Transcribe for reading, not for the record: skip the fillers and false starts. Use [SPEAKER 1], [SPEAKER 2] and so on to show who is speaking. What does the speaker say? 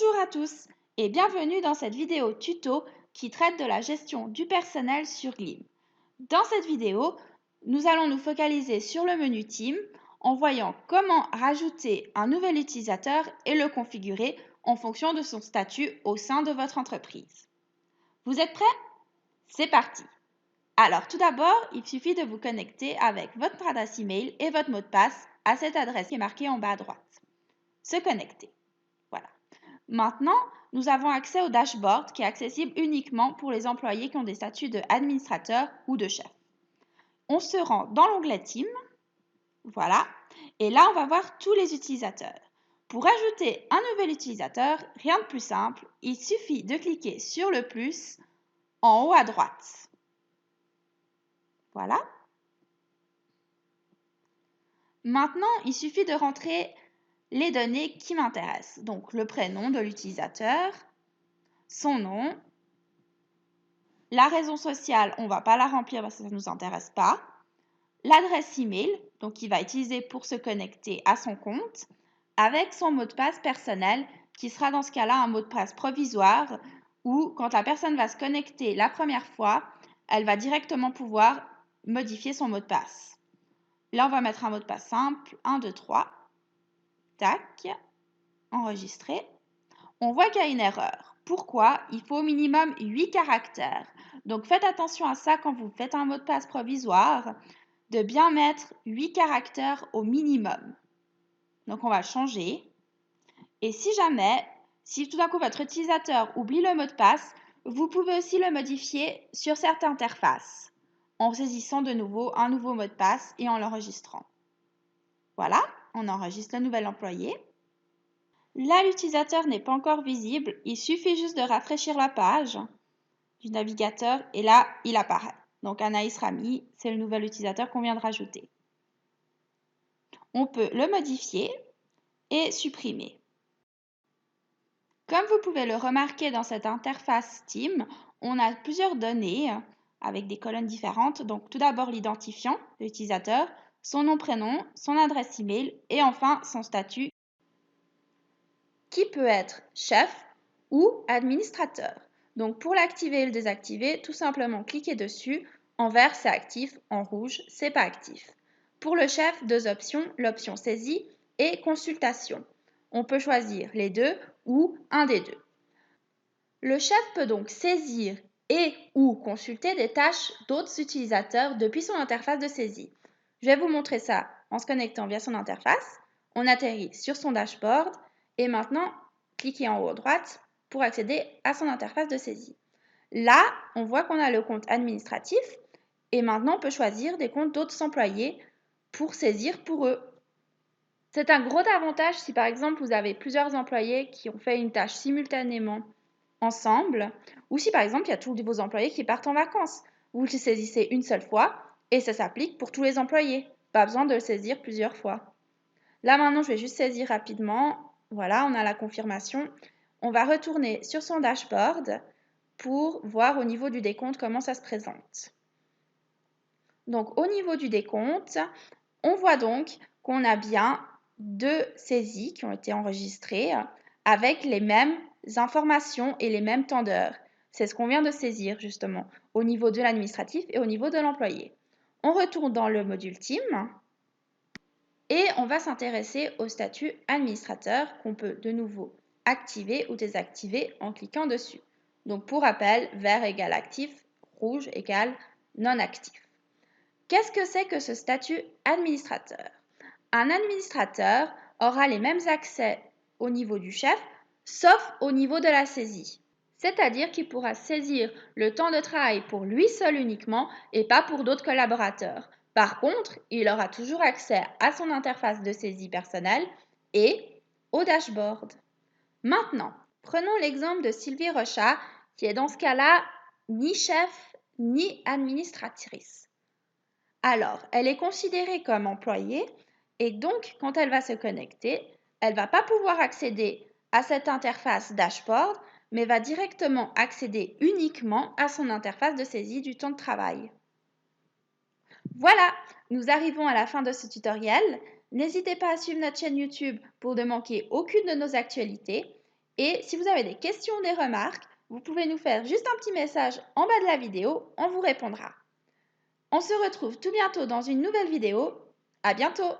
[SPEAKER 1] Bonjour à tous et bienvenue dans cette vidéo tuto qui traite de la gestion du personnel sur Gleam. Dans cette vidéo, nous allons nous focaliser sur le menu Team en voyant comment rajouter un nouvel utilisateur et le configurer en fonction de son statut au sein de votre entreprise. Vous êtes prêts? C'est parti! Alors tout d'abord, il suffit de vous connecter avec votre adresse email et votre mot de passe à cette adresse qui est marquée en bas à droite. Se connecter. Voilà. Maintenant, nous avons accès au dashboard qui est accessible uniquement pour les employés qui ont des statuts d'administrateur ou de chef. On se rend dans l'onglet Team, voilà, et là on va voir tous les utilisateurs. Pour ajouter un nouvel utilisateur, rien de plus simple, il suffit de cliquer sur le plus en haut à droite. Voilà. Maintenant, il suffit de rentrer les données qui m'intéressent. Donc le prénom de l'utilisateur, son nom, la raison sociale, on ne va pas la remplir parce que ça ne nous intéresse pas. L'adresse email, donc qu'il va utiliser pour se connecter à son compte, avec son mot de passe personnel, qui sera dans ce cas-là un mot de passe provisoire, où quand la personne va se connecter la première fois, elle va directement pouvoir modifier son mot de passe. Là, on va mettre un mot de passe simple, 1, 2, 3. Tac, enregistrer. On voit qu'il y a une erreur. Pourquoi? Il faut au minimum 8 caractères. Donc faites attention à ça quand vous faites un mot de passe provisoire, de bien mettre 8 caractères au minimum. Donc on va changer. Et si tout d'un coup votre utilisateur oublie le mot de passe, vous pouvez aussi le modifier sur certaines interfaces en saisissant de nouveau un nouveau mot de passe et en l'enregistrant. Voilà, on enregistre le nouvel employé. Là, l'utilisateur n'est pas encore visible. Il suffit juste de rafraîchir la page du navigateur et là, il apparaît. Donc, Anaïs Rami, c'est le nouvel utilisateur qu'on vient de rajouter. On peut le modifier et supprimer. Comme vous pouvez le remarquer dans cette interface Team, on a plusieurs données avec des colonnes différentes. Donc, tout d'abord, l'identifiant de l'utilisateur, son nom, prénom, son adresse email et enfin son statut qui peut être chef ou administrateur. Donc pour l'activer et le désactiver, tout simplement cliquez dessus. En vert, c'est actif, en rouge, c'est pas actif. Pour le chef, deux options, l'option saisie et consultation. On peut choisir les deux ou un des deux. Le chef peut donc saisir et ou consulter des tâches d'autres utilisateurs depuis son interface de saisie. Je vais vous montrer ça en se connectant via son interface. On atterrit sur son dashboard et maintenant, cliquez en haut à droite pour accéder à son interface de saisie. Là, on voit qu'on a le compte administratif et maintenant on peut choisir des comptes d'autres employés pour saisir pour eux. C'est un gros avantage si par exemple vous avez plusieurs employés qui ont fait une tâche simultanément ensemble ou si par exemple il y a tous vos employés qui partent en vacances. Vous le saisissez une seule fois et ça s'applique pour tous les employés. Pas besoin de le saisir plusieurs fois. Là maintenant je vais juste saisir rapidement. Voilà, on a la confirmation. On va retourner sur son dashboard pour voir au niveau du décompte comment ça se présente. Donc au niveau du décompte, on voit donc qu'on a bien 2 saisies qui ont été enregistrées avec les mêmes informations et les mêmes temps d'heure. C'est ce qu'on vient de saisir justement au niveau de l'administratif et au niveau de l'employé. On retourne dans le module Team et on va s'intéresser au statut administrateur qu'on peut de nouveau activer ou désactiver en cliquant dessus. Donc pour rappel, vert égale actif, rouge égale non actif. Qu'est-ce que c'est que ce statut administrateur? Un administrateur aura les mêmes accès au niveau du chef, sauf au niveau de la saisie. C'est-à-dire qu'il pourra saisir le temps de travail pour lui seul uniquement et pas pour d'autres collaborateurs. Par contre, il aura toujours accès à son interface de saisie personnelle et au dashboard. Maintenant, prenons l'exemple de Sylvie Rochat, qui est dans ce cas-là ni chef ni administratrice. Alors, elle est considérée comme employée et donc, quand elle va se connecter, elle ne va pas pouvoir accéder à cette interface dashboard, mais va directement accéder uniquement à son interface de saisie du temps de travail. Voilà, nous arrivons à la fin de ce tutoriel. N'hésitez pas à suivre notre chaîne YouTube pour ne manquer aucune de nos actualités Et si vous avez des questions ou des remarques, vous pouvez nous faire juste un petit message en bas de la vidéo, on vous répondra. On se retrouve tout bientôt dans une nouvelle vidéo. À bientôt!